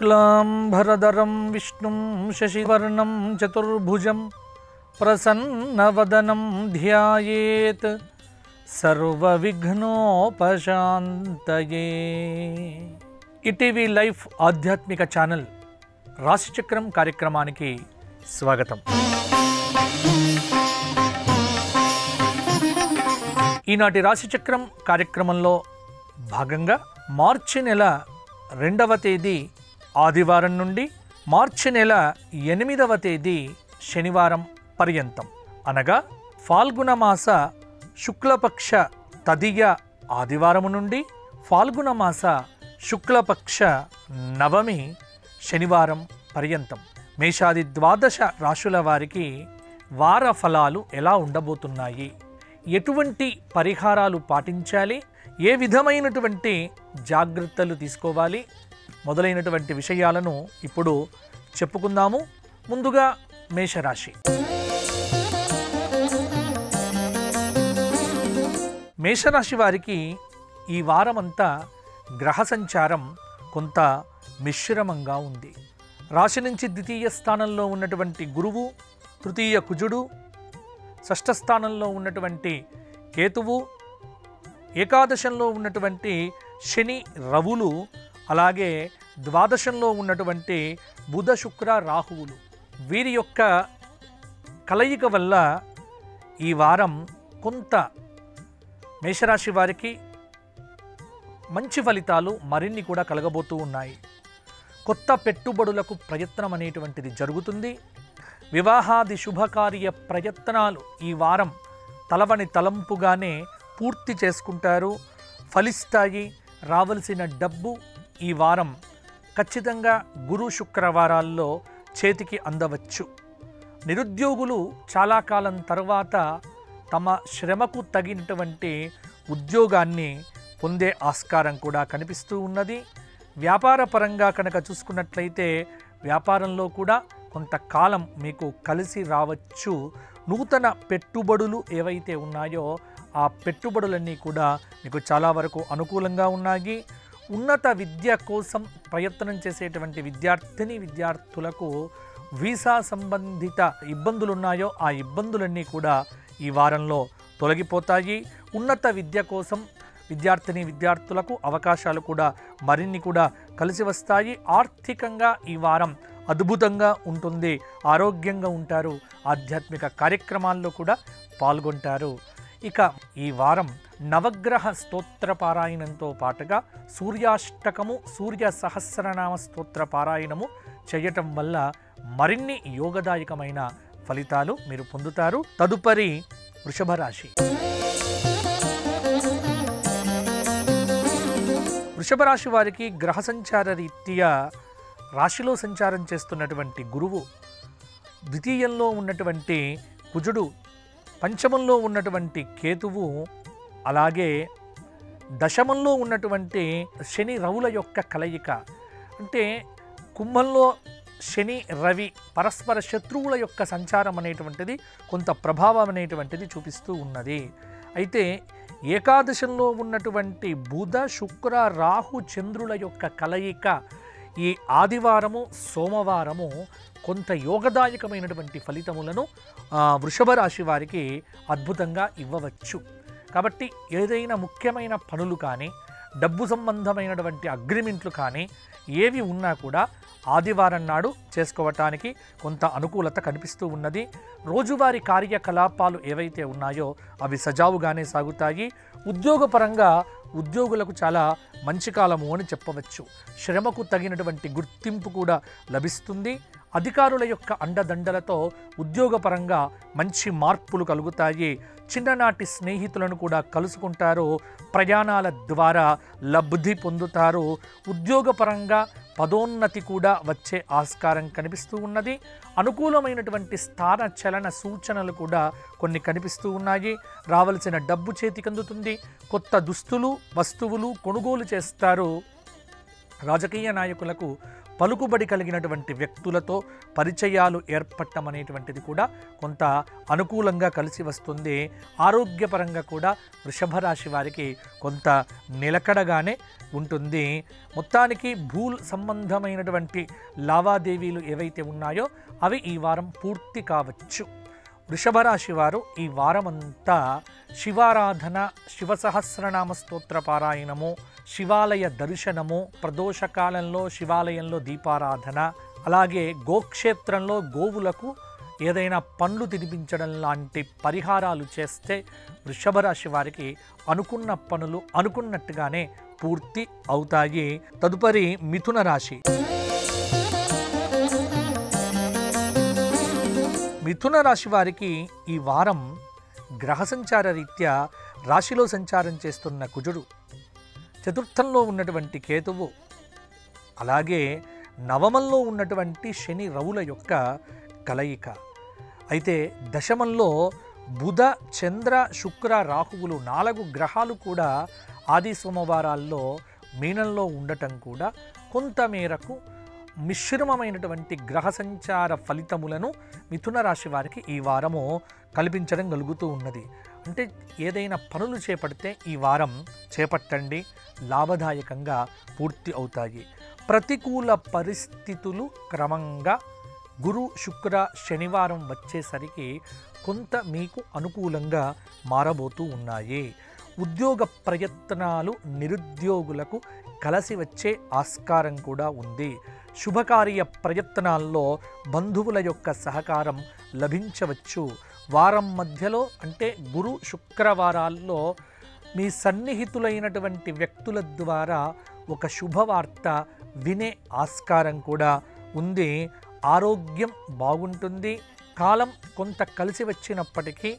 शुक्लांबरधरं विष्णुं शशिवर्णं चतुर्भुजं प्रसन्नवदनं ध्यायेत् सर्वविघ्नोपशान्तये। ఈటీవీ లైఫ్ ఆధ్యాత్మిక ఛానల్ రాశిచక్రం కార్యక్రమానికి స్వాగతం. ఈనాటి రాశిచక్రం కార్యక్రమంలో భాగంగా మార్చి నెల 2వ తేదీ ఆదివారం నుండి మార్చి నెల 8వ తేదీ శనివారం పర్యంతం, అనగా ఫాల్గుణ మాస శుక్లపక్ష తదియ ఆదివారము నుండి ఫాల్గుణ మాస శుక్లపక్ష నవమి శనివారం పర్యంతం మేషాది ద్వాదశ రాశుల వారికి వార ఫలాలు ఎలా ఉండబోతున్నాయి, ఎటువంటి పరిహారాలు పాటించాలి, ఏ విధమైనటువంటి జాగ్రత్తలు తీసుకోవాలి మొదలైనటువంటి విషయాలను ఇప్పుడు చెప్పుకుందాము. ముందుగా మేషరాశి. మేషరాశి వారికి ఈ వారమంతా గ్రహ సంచారం కొంత మిశ్రమంగా ఉంది. రాశి నుంచి ద్వితీయ స్థానంలో ఉన్నటువంటి గురువు, తృతీయ కుజుడు, షష్ఠ స్థానంలో ఉన్నటువంటి కేతువు, ఏకాదశంలో ఉన్నటువంటి శని రవులు, అలాగే ద్వాదశంలో ఉన్నటువంటి బుధ శుక్ర రాహువులు, వీరి యొక్క కలయిక వల్ల ఈ వారం కొంత మేషరాశి వారికి మంచి ఫలితాలు మరిన్ని కూడా కలగబోతూ ఉన్నాయి. కొత్త పెట్టుబడులకు ప్రయత్నం అనేటువంటిది జరుగుతుంది. వివాహాది శుభకార్య ప్రయత్నాలు ఈ వారం తలవని తలంపుగానే పూర్తి చేసుకుంటారు, ఫలిస్తాయి. రావలసిన డబ్బు ఈ వారం ఖచ్చితంగా గురు శుక్రవారాల్లో చేతికి అందవచ్చు. నిరుద్యోగులు చాలా కాలం తర్వాత తమ శ్రమకు తగినటువంటి ఉద్యోగాన్ని పొందే ఆస్కారం కూడా కనిపిస్తూ ఉన్నది. వ్యాపార పరంగా కనుక చూసుకున్నట్లయితే వ్యాపారంలో కూడా కొంతకాలం మీకు కలిసి రావచ్చు. నూతన పెట్టుబడులు ఏవైతే ఉన్నాయో ఆ పెట్టుబడులన్నీ కూడా మీకు చాలా వరకు అనుకూలంగా ఉన్నాయి. ఉన్నత విద్య కోసం ప్రయత్నం చేసేటువంటి విద్యార్థులకు వీసా సంబంధిత ఇబ్బందులు ఉన్నాయో ఆ ఇబ్బందులన్నీ కూడా ఈ వారంలో తొలగిపోతాయి. ఉన్నత విద్య కోసం విద్యార్థులకు అవకాశాలు కూడా మరిన్ని కూడా కలిసి వస్తాయి. ఆర్థికంగా ఈ వారం అద్భుతంగా ఉంటుంది. ఆరోగ్యంగా ఉంటారు. ఆధ్యాత్మిక కార్యక్రమాల్లో కూడా పాల్గొంటారు. ఇక ఈ వారం నవగ్రహ స్తోత్ర పారాయణంతో పాటుగా సూర్యాష్టకము, సూర్య సహస్రనామ స్తోత్ర పారాయణము చేయటం వల్ల మరిన్ని యోగదాయకమైన ఫలితాలు మీరు పొందుతారు. తదుపరి వృషభ రాశి. వృషభ రాశి వారికి గ్రహ సంచార రీత్యా రాశిలో సంచారం చేస్తున్నటువంటి గురువు, ద్వితీయంలో ఉన్నటువంటి కుజుడు, పంచమంలో ఉన్నటువంటి కేతువు, అలాగే దశమంలో ఉన్నటువంటి శని రవుల యొక్క కలయిక, అంటే కుంభంలో శని రవి పరస్పర శత్రువుల యొక్క సంచారం అనేటువంటిది కొంత ప్రభావం అనేటువంటిది చూపిస్తూ ఉన్నది. అయితే ఏకాదశంలో ఉన్నటువంటి బుధ శుక్ర రాహు చంద్రుల యొక్క కలయిక ఈ ఆదివారము సోమవారము కొంత యోగదాయకమైనటువంటి ఫలితములను వృషభ రాశి వారికి అద్భుతంగా ఇవ్వవచ్చు. కాబట్టి ఏదైనా ముఖ్యమైన పనులు కానీ డబ్బు సంబంధమైనటువంటి అగ్రిమెంట్లు కానీ ఏవి ఉన్నా కూడా ఆదివారం నాడు చేసుకోవటానికి కొంత అనుకూలత కనిపిస్తూ ఉన్నది. రోజువారీ కార్యకలాపాలు ఏవైతే ఉన్నాయో అవి సజావుగానే సాగుతాయి. ఉద్యోగపరంగా ఉద్యోగులకు చాలా మంచి కాలము అని చెప్పవచ్చు. శ్రమకు తగినటువంటి గుర్తింపు కూడా లభిస్తుంది. అధికారుల యొక్క అండదండలతో ఉద్యోగపరంగా మంచి మార్పులు కలుగుతాయి. చిన్ననాటి స్నేహితులను కూడా కలుసుకుంటారు. ప్రయాణాల ద్వారా లబ్ధి పొందుతారు. ఉద్యోగపరంగా పదోన్నతి కూడా వచ్చే ఆస్కారం కనిపిస్తూ ఉన్నది. అనుకూలమైనటువంటి స్థాన చలన సూచనలు కూడా కొన్ని కనిపిస్తూ ఉన్నాయి. రావలసిన డబ్బు చేతికి అందుతుంది. కొత్త దుస్తులు వస్తువులు కొనుగోలు చేస్తారు. రాజకీయ నాయకులకు పలుకుబడి కలిగినటువంటి వ్యక్తులతో పరిచయాలు ఏర్పడటం అనేటువంటిది కూడా కొంత అనుకూలంగా కలిసి వస్తుంది. ఆరోగ్యపరంగా కూడా వృషభ రాశి వారికి కొంత నిలకడగానే ఉంటుంది. మొత్తానికి భూ సంబంధమైనటువంటి లావాదేవీలు ఏవైతే ఉన్నాయో అవి ఈ వారం పూర్తి కావచ్చు. వృషభ రాశి వారు ఈ వారమంతా శివారాధన, శివ సహస్రనామ స్తోత్ర పారాయణము, శివాలయ దర్శనము, ప్రదోషకాలంలో శివాలయంలో దీపారాధన, అలాగే గోక్షేత్రంలో గోవులకు ఏదైనా పండ్లు తినిపించడం లాంటి పరిహారాలు చేస్తే వృషభ రాశి వారికి అనుకున్న పనులు అనుకున్నట్టుగానే పూర్తి అవుతాయి. తదుపరి మిథున రాశి. మిథున రాశి వారికి ఈ వారం గ్రహ సంచార రీత్యా రాశిలో సంచారం చేస్తున్న కుజుడు, చతుర్థంలో ఉన్నటువంటి కేతువు, అలాగే నవమంలో ఉన్నటువంటి శని రవుల యొక్క కలయిక. అయితే దశమంలో బుధ, చంద్ర, శుక్ర, రాహువులు 4 గ్రహాలు కూడా ఆది సోమవారాల్లో మీనంలో ఉండటం కూడా కొంతమేరకు మిశ్రమమైనటువంటి గ్రహ సంచార ఫలితములను మిథున రాశి వారికి ఈ వారము కల్పించడం కలుగుతూ ఉన్నది. అంటే ఏదైనా పనులు చేపడితే ఈ వారం చేపట్టండి, లాభదాయకంగా పూర్తి అవుతాయి. ప్రతికూల పరిస్థితులు క్రమంగా గురు, శుక్ర, శనివారం వచ్చేసరికి కొంత మీకు అనుకూలంగా మారబోతూ ఉన్నాయి. ఉద్యోగ ప్రయత్నాలు నిరుద్యోగులకు కలిసి వచ్చే ఆస్కారం కూడా ఉంది. శుభకార్య ప్రయత్నాల్లో బంధువుల యొక్క సహకారం లభించవచ్చు. వారం మధ్యలో అంటే గురు, శుక్రవారాల్లో మీ సన్నిహితులైనటువంటి వ్యక్తుల ద్వారా ఒక శుభవార్త వినే ఆస్కారం కూడా ఉంది. ఆరోగ్యం బాగుంటుంది. కాలం కొంత కలిసి వచ్చినప్పటికీ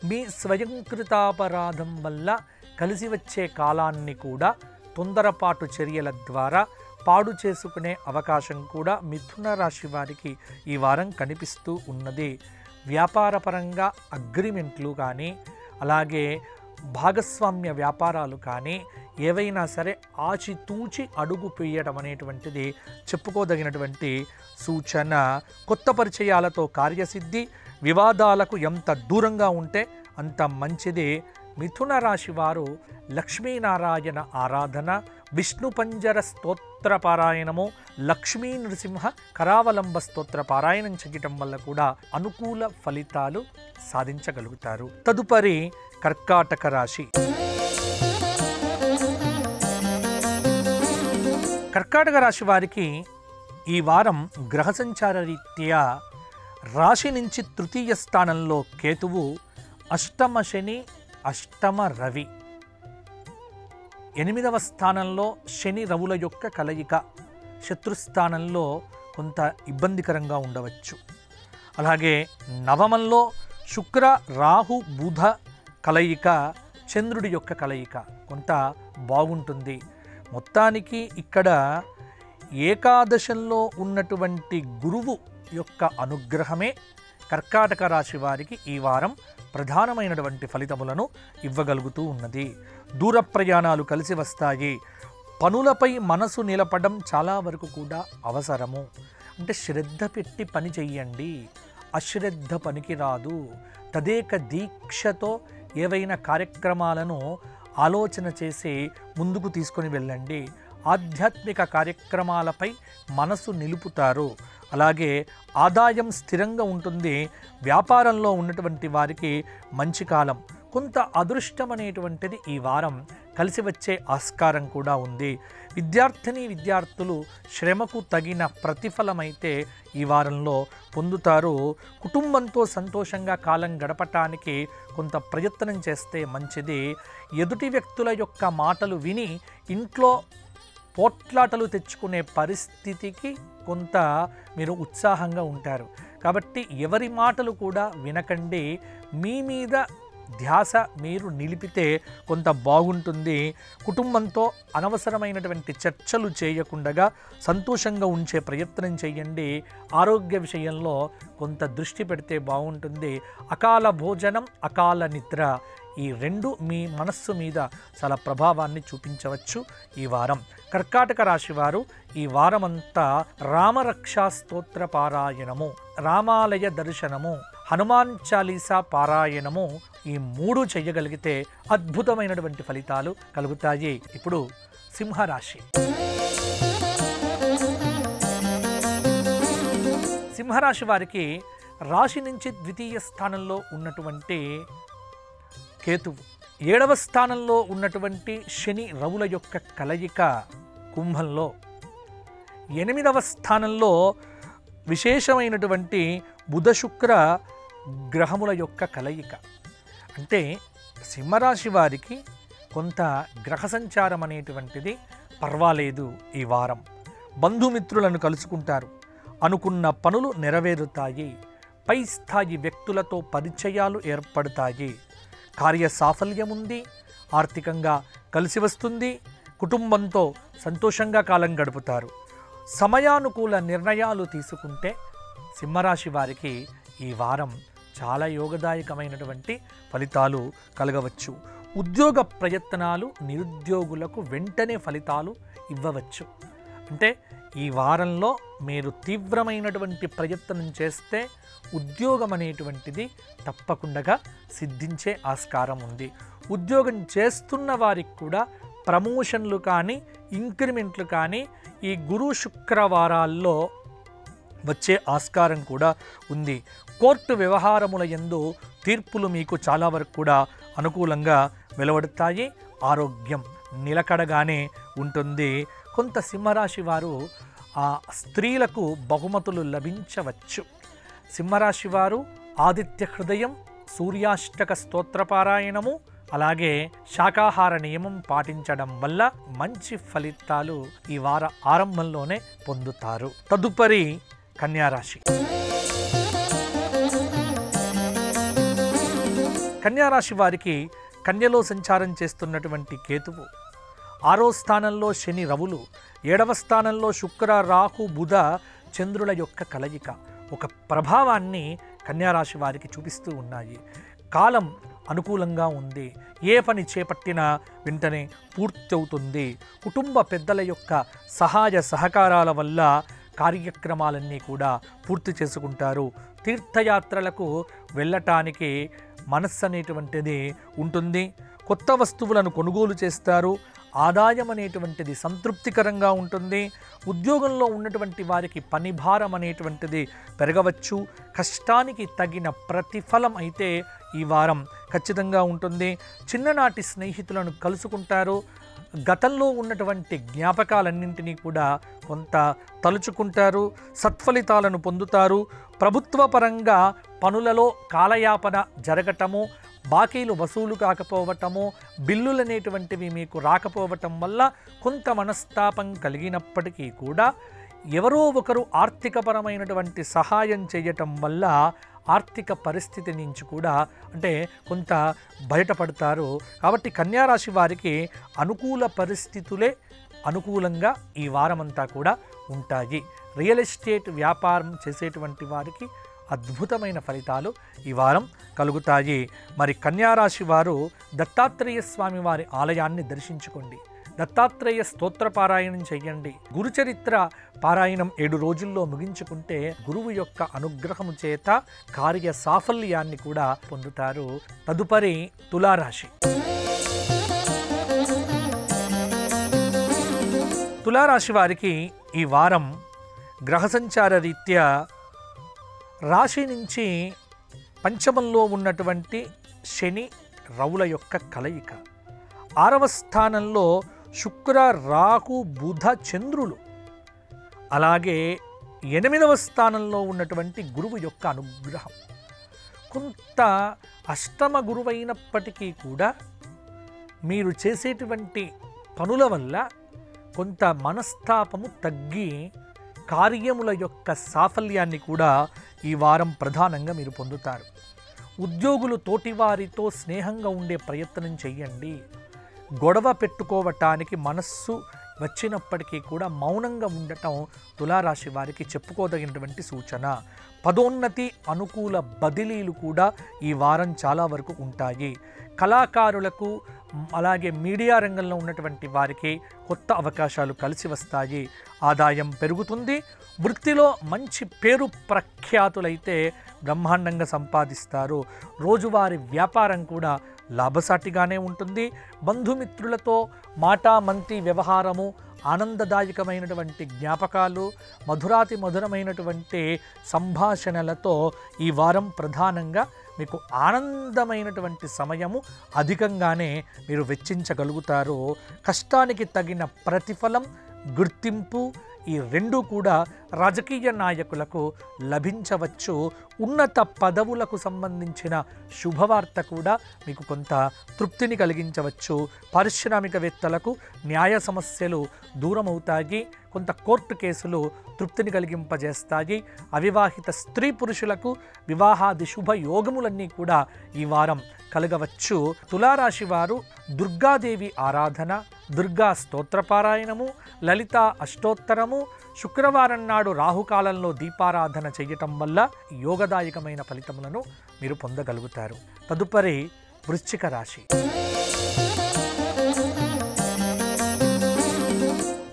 మీ స్వయంకృతాపరాధం వల్ల కలిసి వచ్చే కాలాన్ని కూడా తొందరపాటు చర్యల ద్వారా పాడు చేసుకునే అవకాశం కూడా మిథున రాశి వారికి ఈ వారం కనిపిస్తూ ఉన్నది. వ్యాపారపరంగా అగ్రిమెంట్లు కానీ, అలాగే భాగస్వామ్య వ్యాపారాలు కానీ ఏవైనా సరే ఆచితూచి అడుగు వేయడం అనేటువంటిది చెప్పుకోదగినటువంటి సూచన. కొత్త పరిచయాలతో కార్యసిద్ధి, వివాదాలకు ఎంత దూరంగా ఉంటే అంత మంచిది. మిథున రాశి వారు లక్ష్మీనారాయణ ఆరాధన, విష్ణు పంజర స్తోత్ర పారాయణము, లక్ష్మీ నృసింహ కరావలంబ స్తోత్ర పారాయణం చేయటం వల్ల కూడా అనుకూల ఫలితాలు సాధించగలుగుతారు. తదుపరి కర్కాటక రాశి. కర్కాటక రాశి వారికి ఈ వారం గ్రహ సంచార రీత్యా రాశి నుంచి తృతీయ స్థానంలో కేతువు, అష్టమ శని, అష్టమ రవి, 8వ స్థానంలో శని రవుల యొక్క కలయిక శత్రుస్థానంలో కొంత ఇబ్బందికరంగా ఉండవచ్చు. అలాగే నవమంలో శుక్ర, రాహు, బుధ కలయిక, చంద్రుడి యొక్క కలయిక కొంత బాగుంటుంది. మొత్తానికి ఇక్కడ ఏకాదశంలో ఉన్నటువంటి గురువు యొక్క అనుగ్రహమే కర్కాటక రాశి వారికి ఈ వారం ప్రధానమైనటువంటి ఫలితములను ఇవ్వగలుగుతూ ఉన్నది. దూర ప్రయాణాలు కలిసి వస్తాయి. పనులపై మనసు నిలపడం చాలా వరకు కూడా అవసరము. అంటే శ్రద్ధ పెట్టి పని చెయ్యండి, అశ్రద్ధ పనికి రాదు. తదేక దీక్షతో ఏవైనా కార్యక్రమాలను ఆలోచన చేసి ముందుకు తీసుకొని వెళ్ళండి. ఆధ్యాత్మిక కార్యక్రమాలపై మనసు నిలుపుతారు. అలాగే ఆదాయం స్థిరంగా ఉంటుంది. వ్యాపారంలో ఉన్నటువంటి వారికి మంచి కాలం. కొంత అదృష్టం అనేటువంటిది ఈ వారం కలిసి వచ్చే ఆస్కారం కూడా ఉంది. విద్యార్థులు శ్రమకు తగిన ప్రతిఫలమైతే ఈ వారంలో పొందుతారు. కుటుంబంతో సంతోషంగా కాలం గడపటానికి కొంత ప్రయత్నం చేస్తే మంచిది. ఎదుటి వ్యక్తుల యొక్క మాటలు విని ఇంట్లో పోట్లాటలు తెచ్చుకునే పరిస్థితికి కొంత మీరు ఉత్సాహంగా ఉంటారు. కాబట్టి ఎవరి మాటలు కూడా వినకండి. మీ మీద ధ్యాస మీరు నిలిపితే కొంత బాగుంటుంది. కుటుంబంతో అనవసరమైనటువంటి చర్చలు చేయకుండా సంతోషంగా ఉంచే ప్రయత్నం చేయండి. ఆరోగ్య విషయంలో కొంత దృష్టి పెడితే బాగుంటుంది. అకాల భోజనం, అకాల నిద్ర ఈ రెండు మీ మనస్సు మీద చాలా ప్రభావాన్ని చూపించవచ్చు ఈ వారం. కర్కాటక రాశి వారు ఈ వారమంతా రామరక్షా స్తోత్ర పారాయణము, రామాలయ దర్శనము, హనుమాన్ చాలీసా పారాయణము ఈ 3 చేయగలిగితే అద్భుతమైనటువంటి ఫలితాలు కలుగుతాయి. ఇప్పుడు సింహరాశి. సింహరాశి వారికి రాశి నుంచి ద్వితీయ స్థానంలో ఉన్నటువంటి కేతువు, 7వ స్థానంలో ఉన్నటువంటి శని రవుల యొక్క కలయిక కుంభంలో, 8వ స్థానంలో విశేషమైనటువంటి బుధ శుక్ర గ్రహముల యొక్క కలయిక. అంటే సింహరాశి వారికి కొంత గ్రహ సంచారం అనేటువంటిది పర్వాలేదు. ఈ వారం బంధుమిత్రులను కలుసుకుంటారు, అనుకున్న పనులు నెరవేరుతాయి, పై స్థాయి వ్యక్తులతో పరిచయాలు ఏర్పడతాయి, కార్య సాఫల్యం ఉంది, ఆర్థికంగా కలిసి వస్తుంది, కుటుంబంతో సంతోషంగా కాలం గడుపుతారు. సమయానుకూల నిర్ణయాలు తీసుకుంటే సింహరాశి వారికి ఈ వారం చాలా యోగదాయకమైనటువంటి ఫలితాలు కలగవచ్చు. ఉద్యోగ ప్రయత్నాలు నిరుద్యోగులకు వెంటనే ఫలితాలు ఇవ్వవచ్చు. అంటే ఈ వారంలో మీరు తీవ్రమైనటువంటి ప్రయత్నం చేస్తే ఉద్యోగం అనేటువంటిది తప్పకుండా సిద్ధించే ఆస్కారం ఉంది. ఉద్యోగం చేస్తున్న వారికి కూడా ప్రమోషన్లు కానీ ఇంక్రిమెంట్లు కానీ ఈ గురు శుక్రవారాల్లో వచ్చే ఆస్కారం కూడా ఉంది. కోర్టు వ్యవహారముల యందు తీర్పులు మీకు చాలా వరకు కూడా అనుకూలంగా వెలువడతాయి. ఆరోగ్యం నిలకడగానే ఉంటుంది. కొంత సింహరాశి వారు స్త్రీలకు బహుమతులు లభించవచ్చు. సింహరాశి వారు ఆదిత్య హృదయం, సూర్యాష్టక స్తోత్రపారాయణము, అలాగే శాకాహార నియమం పాటించడం వల్ల మంచి ఫలితాలు ఈ వార ఆరంభంలోనే పొందుతారు. తదుపరి కన్యారాశి. కన్యారాశి వారికి కన్యలో సంచారం చేస్తున్నటువంటి కేతువు, 6వ స్థానంలో శని రవులు, 7వ స్థానంలో శుక్ర రాహు బుధ చంద్రుల యొక్క కలయిక ఒక ప్రభావాన్ని కన్యారాశి వారికి చూపిస్తూ ఉన్నాయి. కాలం అనుకూలంగా ఉంది, ఏ పని చేపట్టినా వెంటనే పూర్తి అవుతుంది. కుటుంబ పెద్దల యొక్క సహాయ సహకారాల వల్ల కార్యక్రమాలన్నీ కూడా పూర్తి చేసుకుంటారు. తీర్థయాత్రలకు వెళ్ళటానికి మనస్సు అనేటువంటిది ఉంటుంది. కొత్త వస్తువులను కొనుగోలు చేస్తారు. ఆదాయం అనేటువంటిది సంతృప్తికరంగా ఉంటుంది. ఉద్యోగంలో ఉన్నటువంటి వారికి పని భారం అనేటువంటిది పెరగవచ్చు. కష్టానికి తగిన ప్రతిఫలం అయితే ఈ వారం ఖచ్చితంగా ఉంటుంది. చిన్ననాటి స్నేహితులను కలుసుకుంటారు. గతంలో ఉన్నటువంటి జ్ఞాపకాలన్నింటినీ కూడా కొంత తలుచుకుంటారు. సత్ఫలితాలను పొందుతారు. ప్రభుత్వ పరంగా పనులలో కాలయాపన జరగటము, బాకీలు వసూలు కాకపోవటము, బిల్లులు అనేటువంటివి మీకు రాకపోవటం వల్ల కొంత మనస్తాపం కలిగినప్పటికీ కూడా ఎవరో ఒకరు ఆర్థికపరమైనటువంటి సహాయం చేయటం వల్ల ఆర్థిక పరిస్థితి నుంచి కూడా అంటే కొంత బయటపడతారు. కాబట్టి కన్యారాశి వారికి అనుకూల పరిస్థితులే అనుకూలంగా ఈ వారమంతా కూడా ఉంటాయి. రియల్ ఎస్టేట్ వ్యాపారం చేసేటువంటి వారికి అద్భుతమైన ఫలితాలు ఈ వారం కలుగుతాయి. మరి కన్యారాశి వారు దత్తాత్రేయ స్వామి వారి ఆలయాన్ని దర్శించుకోండి. దత్తాత్రేయ స్తోత్ర పారాయణం చెయ్యండి. గురుచరిత్ర పారాయణం 7 రోజుల్లో ముగించుకుంటే గురువు యొక్క అనుగ్రహము చేత కార్య సాఫల్యాన్ని కూడా పొందుతారు. తదుపరి తులారాశి. తులారాశి వారికి ఈ వారం గ్రహ సంచార రీత్యా రాశి నుంచి పంచమంలో ఉన్నటువంటి శని రవుల యొక్క కలయిక, 6వ స్థానంలో శుక్ర రాహు బుధ చంద్రులు, అలాగే 8వ స్థానంలో ఉన్నటువంటి గురువు యొక్క అనుగ్రహం. కొంత అష్టమ గురువైనప్పటికీ కూడా మీరు చేసేటువంటి పనుల వల్ల కొంత మనస్తాపము తగ్గి కార్యముల యొక్క సాఫల్యాన్ని కూడా ఈ వారం ప్రధానంగా మీరు పొందుతారు. ఉద్యోగులు తోటివారితో స్నేహంగా ఉండే ప్రయత్నం చేయండి. గొడవ పెట్టుకోవటానికి మనస్సు వచ్చినప్పటికీ కూడా మౌనంగా ఉండటం తులారాశి వారికి చెప్పుకోదగినటువంటి సూచన. పదోన్నతి, అనుకూల బదిలీలు కూడా ఈ వారం చాలా వరకు ఉంటాయి. కళాకారులకు అలాగే మీడియా రంగంలో ఉన్నటువంటి వారికి కొత్త అవకాశాలు కలిసి వస్తాయి. ఆదాయం పెరుగుతుంది. వృత్తిలో మంచి పేరు ప్రఖ్యాతులైతే బ్రహ్మాండంగా సంపాదిస్తారు. రోజువారీ వ్యాపారం కూడా లాభసాటిగానే ఉంటుంది. బంధుమిత్రులతో మాటామంతి వ్యవహారము, ఆనందదాయకమైనటువంటి జ్ఞాపకాలు, మధురాతి మధురమైనటువంటి సంభాషణలతో ఈ వారం ప్రధానంగా మీకు ఆనందమైనటువంటి సమయము అధికంగానే మీరు వెచ్చించగలుగుతారు. కష్టానికి తగిన ప్రతిఫలం, గుర్తింపు ఈ రెండూ కూడా రాజకీయ నాయకులకు లభించవచ్చు. ఉన్నత పదవులకు సంబంధించిన శుభవార్త కూడా మీకు కొంత తృప్తిని కలిగించవచ్చు. పారిశ్రామికవేత్తలకు న్యాయ సమస్యలు దూరమవుతాయి. కొంత కోర్టు కేసులు తృప్తిని కలిగింపజేస్తాయి. అవివాహిత స్త్రీ పురుషులకు వివాహాది శుభ యోగములన్నీ కూడా ఈ వారం కలగవచ్చు. తులారాశి వారు దుర్గాదేవి ఆరాధన, దుర్గా స్తోత్రపారాయణము, లలిత అష్టోత్తరము, శుక్రవారం నాడు రాహుకాలంలో దీపారాధన చేయటం వల్ల యోగదాయకమైన ఫలితములను మీరు పొందగలుగుతారు. తదుపరి వృశ్చిక రాశి.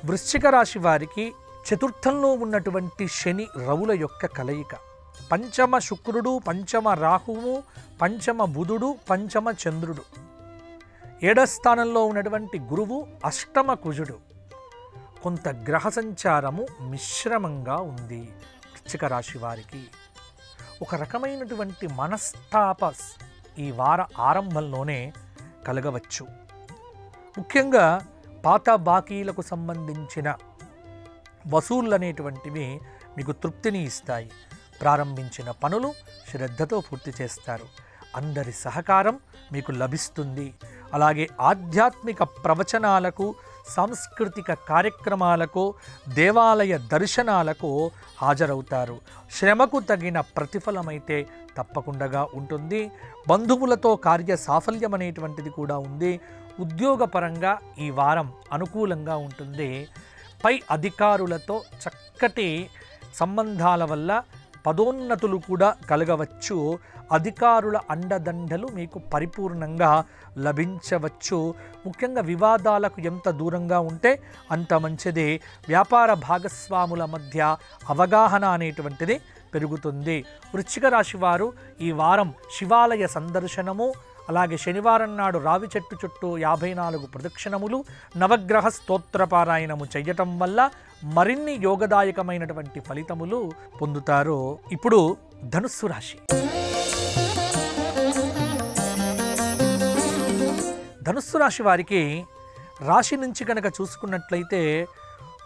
వృశ్చిక రాశి వారికి చతుర్థంలో ఉన్నటువంటి శని రవుల యొక్క కలయిక, పంచమ శుక్రుడు, పంచమ రాహువు, పంచమ బుధుడు, పంచమ చంద్రుడు, 7వ స్థానంలో ఉన్నటువంటి గురువు, అష్టమ కుజుడు, కొంత గ్రహ సంచారము మిశ్రమంగా ఉంది. వృశ్చిక రాశి వారికి ఒక రకమైనటువంటి మనస్తాప ఈ వార ఆరంభంలోనే కలగవచ్చు. ముఖ్యంగా పాత బాకీలకు సంబంధించిన వసూళ్ళు అనేటువంటివి మీకు తృప్తిని ఇస్తాయి. ప్రారంభించిన పనులు శ్రద్ధతో పూర్తి చేస్తారు. అందరి సహకారం మీకు లభిస్తుంది. అలాగే ఆధ్యాత్మిక ప్రవచనాలకు, సాంస్కృతిక కార్యక్రమాలకు, దేవాలయ దర్శనాలకు హాజరవుతారు. శ్రమకు తగిన ప్రతిఫలమైతే తప్పకుండా ఉంటుంది. బంధువులతో కార్య సాఫల్యం అనేటువంటిది కూడా ఉంది. ఉద్యోగపరంగా ఈ వారం అనుకూలంగా ఉంటుంది. పై అధికారులతో చక్కటి సంబంధాల వల్ల పదోన్నతులు కూడా కలగవచ్చు. అధికారుల అండదండలు మీకు పరిపూర్ణంగా లభించవచ్చు. ముఖ్యంగా వివాదాలకు ఎంత దూరంగా ఉంటే అంత మంచిది. వ్యాపార భాగస్వాముల మధ్య అవగాహన అనేటువంటిది పెరుగుతుంది. వృశ్చిక రాశి వారు ఈ వారం శివాలయ సందర్శనము, అలాగే శనివారం నాడు రావి చెట్టు చుట్టూ 54 ప్రదక్షిణములు, నవగ్రహ స్తోత్రపారాయణము చేయటం వల్ల మరిన్ని యోగదాయకమైనటువంటి ఫలితములు పొందుతారు. ఇప్పుడు ధనుస్సు రాశి. ధనుస్సు రాశి వారికి రాశి నుంచి కనుక చూసుకున్నట్లయితే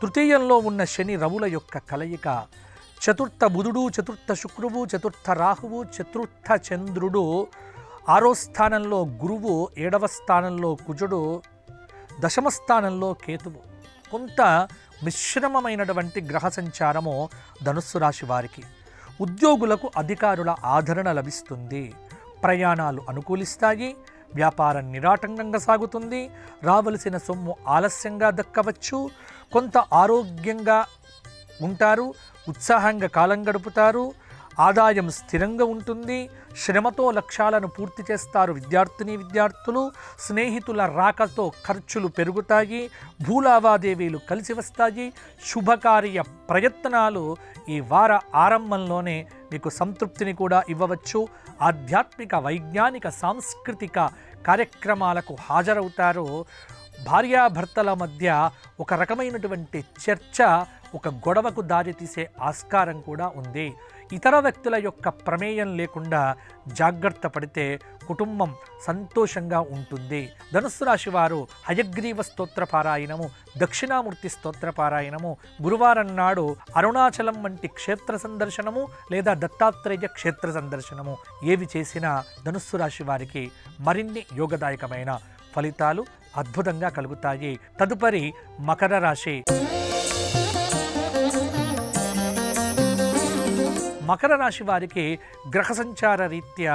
తృతీయంలో ఉన్న శని రవుల యొక్క కలయిక, చతుర్థ బుధుడు, చతుర్థ శుక్రువు, చతుర్థ రాహువు, చతుర్థ చంద్రుడు, 6వ స్థానంలో గురువు, 7వ స్థానంలో కుజుడు, 10వ స్థానంలో కేతువు. కొంత మిశ్రమమైనటువంటి గ్రహ సంచారము ధనుస్సు రాశి వారికి. ఉద్యోగులకు అధికారుల ఆదరణ లభిస్తుంది. ప్రయాణాలు అనుకూలిస్తాయి. వ్యాపారం నిరాటంకంగా సాగుతుంది. రావలసిన సొమ్ము ఆలస్యంగా దక్కవచ్చు. కొంత ఆరోగ్యంగా ఉంటారు. ఉత్సాహంగా కాలం గడుపుతారు. ఆదాయం స్థిరంగా ఉంటుంది. శ్రమతో లక్ష్యాలను పూర్తి చేస్తారు విద్యార్థులు. స్నేహితుల రాకతో ఖర్చులు పెరుగుతాయి. భూలావాదేవీలు కలిసి వస్తాయి. శుభకార్య ప్రయత్నాలు ఈ వార ఆరంభంలోనే మీకు సంతృప్తిని కూడా ఇవ్వవచ్చు. ఆధ్యాత్మిక, వైజ్ఞానిక, సాంస్కృతిక కార్యక్రమాలకు హాజరవుతారు. భార్యాభర్తల మధ్య ఒక రకమైనటువంటి చర్చ ఒక గొడవకు దారితీసే ఆస్కారం కూడా ఉంది. ఇతర వ్యక్తుల యొక్క ప్రమేయం లేకుండా జాగ్రత్త పడితే కుటుంబం సంతోషంగా ఉంటుంది. ధనుస్సు రాశి వారు హయగ్రీవ స్తోత్రపారాయణము, దక్షిణామూర్తి స్తోత్రపారాయణము, గురువారం నాడు అరుణాచలం వంటి క్షేత్ర సందర్శనము లేదా దత్తాత్రేయ క్షేత్ర సందర్శనము ఏవి చేసినా ధనుస్సు రాశి వారికి మరిన్ని యోగదాయకమైన ఫలితాలు అద్భుతంగా కలుగుతాయి. తదుపరి మకర రాశి. మకర రాశి వారికి గ్రహ సంచార రీత్యా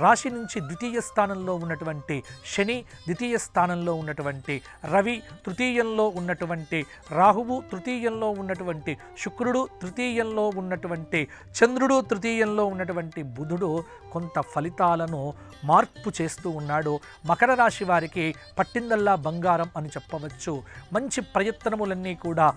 రాశి నుంచి ద్వితీయ స్థానంలో ఉన్నటువంటి శని, ద్వితీయ స్థానంలో ఉన్నటువంటి రవి, తృతీయంలో ఉన్నటువంటి రాహువు, తృతీయంలో ఉన్నటువంటి శుక్రుడు, తృతీయంలో ఉన్నటువంటి చంద్రుడు, తృతీయంలో ఉన్నటువంటి బుధుడు కొంత ఫలితాలను మార్పు చేస్తూ ఉన్నాడు. మకర రాశి వారికి పట్టిందల్లా బంగారం అని చెప్పవచ్చు. మంచి ప్రయత్నములన్నీ కూడా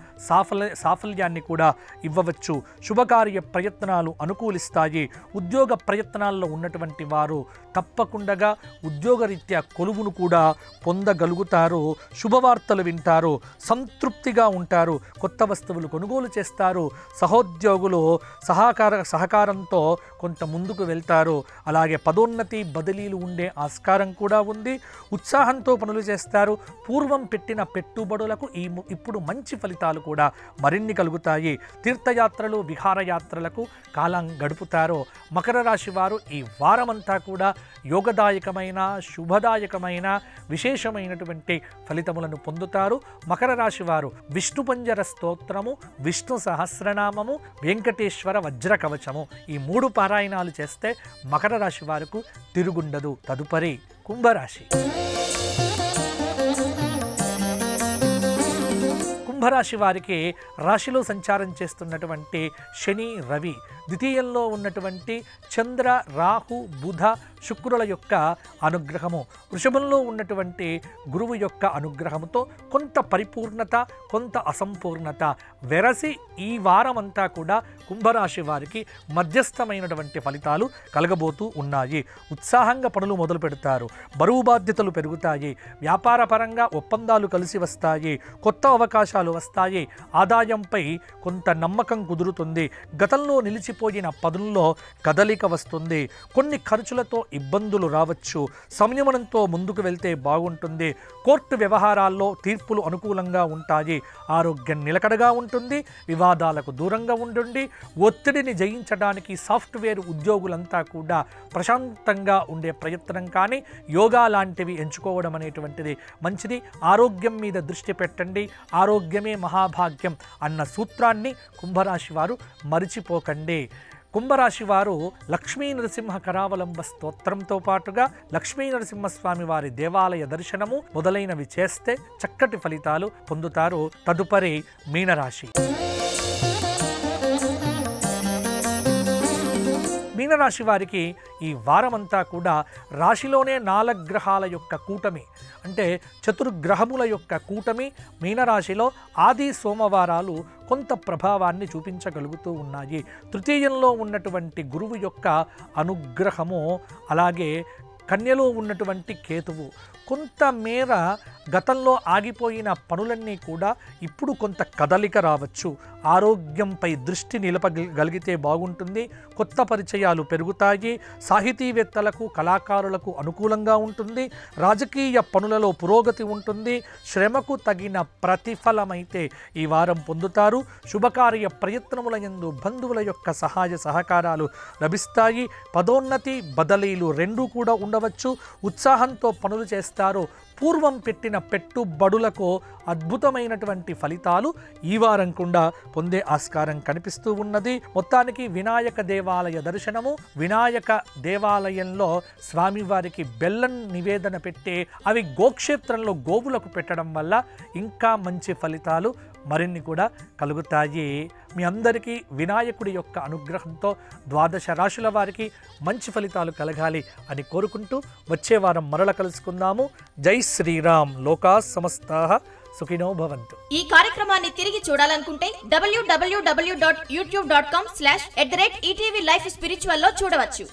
సాఫల్యాన్ని కూడా ఇవ్వవచ్చు. శుభకార్య ప్రయత్నాలు అనుకూలిస్తాయి. ఉద్యోగ ప్రయత్నాల్లో ఉన్నటువంటి వారు తప్పకుండా ఉద్యోగరీత్యా కొలువును కూడా పొందగలుగుతారు. శుభవార్తలు వింటారు, సంతృప్తిగా ఉంటారు, కొత్త వస్తువులు కొనుగోలు చేస్తారు, సహోద్యోగులు సహకారంతో కొంత ముందుకు వెళ్తారు. అలాగే పదోన్నతి బదిలీలు ఉండే ఆస్కారం కూడా ఉంది. ఉత్సాహంతో పనులు చేస్తారు. పూర్వం పెట్టిన పెట్టుబడులకు ఇప్పుడు మంచి ఫలితాలు కూడా మరిన్ని కలుగుతాయి. తీర్థయాత్రలు, విహారయాత్రలకు కాలం గడుపుతారు. మకర రాశి వారు ఈ వారమంతా కూడా యోగదాయకమైన, శుభదాయకమైన, విశేషమైనటువంటి ఫలితములను పొందుతారు. మకర రాశి వారు విష్ణు పంజర స్తోత్రము, విష్ణు సహస్రనామము, వెంకటేశ్వర వజ్ర కవచము ఈ 3 పారాయణాలు చేస్తే మకర రాశి వారికి తిరుగుండదు. తదుపరి కుంభరాశి. కుంభరాశి వారికి రాశిలో సంచారం చేస్తున్నటువంటి శని, రవి, ద్వితీయంలో ఉన్నటువంటి చంద్ర, రాహు, బుధ, శుక్రుల యొక్క అనుగ్రహము, వృషభంలో ఉన్నటువంటి గురువు యొక్క అనుగ్రహముతో కొంత పరిపూర్ణత, కొంత అసంపూర్ణత వెరసి ఈ వారమంతా కూడా కుంభరాశి వారికి మధ్యస్థమైనటువంటి ఫలితాలు కలగబోతూ ఉన్నాయి. ఉత్సాహంగా పనులు మొదలు పెడతారు. బరువు బాధ్యతలు పెరుగుతాయి. వ్యాపార పరంగా ఒప్పందాలు కలిసి వస్తాయి. కొత్త అవకాశాలు వస్తాయి. ఆదాయంపై కొంత నమ్మకం కుదురుతుంది. గతంలో నిలిచిపోయిన పనుల్లో కదలిక వస్తుంది. కొన్ని ఖర్చులతో ఇబ్బందులు రావచ్చు. సంయమనంతో ముందుకు వెళ్తే బాగుంటుంది. కోర్టు వ్యవహారాల్లో తీర్పులు అనుకూలంగా ఉంటాయి. ఆరోగ్యం నిలకడగా ఉంటుంది. వివాదాలకు దూరంగా ఉండండి. ఒత్తిడిని జయించడానికి సాఫ్ట్వేర్ ఉద్యోగులంతా కూడా ప్రశాంతంగా ఉండే ప్రయత్నం కానీ యోగా లాంటివి ఎంచుకోవడం అనేటువంటిది మంచిది. ఆరోగ్యం మీద దృష్టి పెట్టండి. ఆరోగ్యమే మహాభాగ్యం అన్న సూత్రాన్ని కుంభరాశి వారు మరిచిపోకండి. కుంభరాశి వారు లక్ష్మీ నరసింహ కరావలంబ స్తోత్రంతో పాటుగా లక్ష్మీ నరసింహస్వామి వారి దేవాలయ దర్శనము మొదలైనవి చేస్తే చక్కటి ఫలితాలు పొందుతారు. తదుపరి మీనరాశి. మీనరాశి వారికి ఈ వారమంతా కూడా రాశిలోనే 4 గ్రహాల యొక్క కూటమి, అంటే చతుర్గ్రహముల యొక్క కూటమి మీనరాశిలో ఆది సోమవారాలు కొంత ప్రభావాన్ని చూపించగలుగుతూ ఉన్నాయి. తృతీయంలో ఉన్నటువంటి గురువు యొక్క అనుగ్రహము, అలాగే కన్యలో ఉన్నటువంటి కేతువు కొంతమేర గతంలో ఆగిపోయిన పనులన్నీ కూడా ఇప్పుడు కొంత కదలిక రావచ్చు. ఆరోగ్యంపై దృష్టి నిలపగలిగితే బాగుంటుంది. కొత్త పరిచయాలు పెరుగుతాయి. సాహితీవేత్తలకు, కళాకారులకు అనుకూలంగా ఉంటుంది. రాజకీయ పనులలో పురోగతి ఉంటుంది. శ్రమకు తగిన ప్రతిఫలమైతే ఈ వారం పొందుతారు. శుభకార్య ప్రయత్నముల యందు బంధువుల యొక్క సహాయ సహకారాలు లభిస్తాయి. పదోన్నతి, బదిలీలు రెండూ కూడా ఉండవచ్చు. ఉత్సాహంతో పనులు చేస్తారు. పూర్వం పెట్టిన పెట్టుబడులకు అద్భుతమైనటువంటి ఫలితాలు ఈ వారం కూడా పొందే ఆస్కారం కనిపిస్తూ ఉన్నది. మొత్తానికి వినాయక దేవాలయ దర్శనము, వినాయక దేవాలయంలో స్వామివారికి బెల్లం నివేదన పెట్టి అవి గోక్షేత్రంలో గోవులకు పెట్టడం వల్ల ఇంకా మంచి ఫలితాలు మరిన్ని కూడా కలుగుతాయి. మీ అందరికీ వినాయకుడి యొక్క అనుగ్రహంతో 12 రాశుల వారికి మంచి ఫలితాలు కలగాలి అని కోరుకుంటూ వచ్చే వారం మరల కలుసుకుందాము. జై శ్రీరామ్. లోకా సమస్తాః సుఖినో భవంతు. ఈ కార్యక్రమాన్ని తిరిగి చూడాలనుకుంటే www.youtube.com/ETV Life Spiritual లో చూడవచ్చు.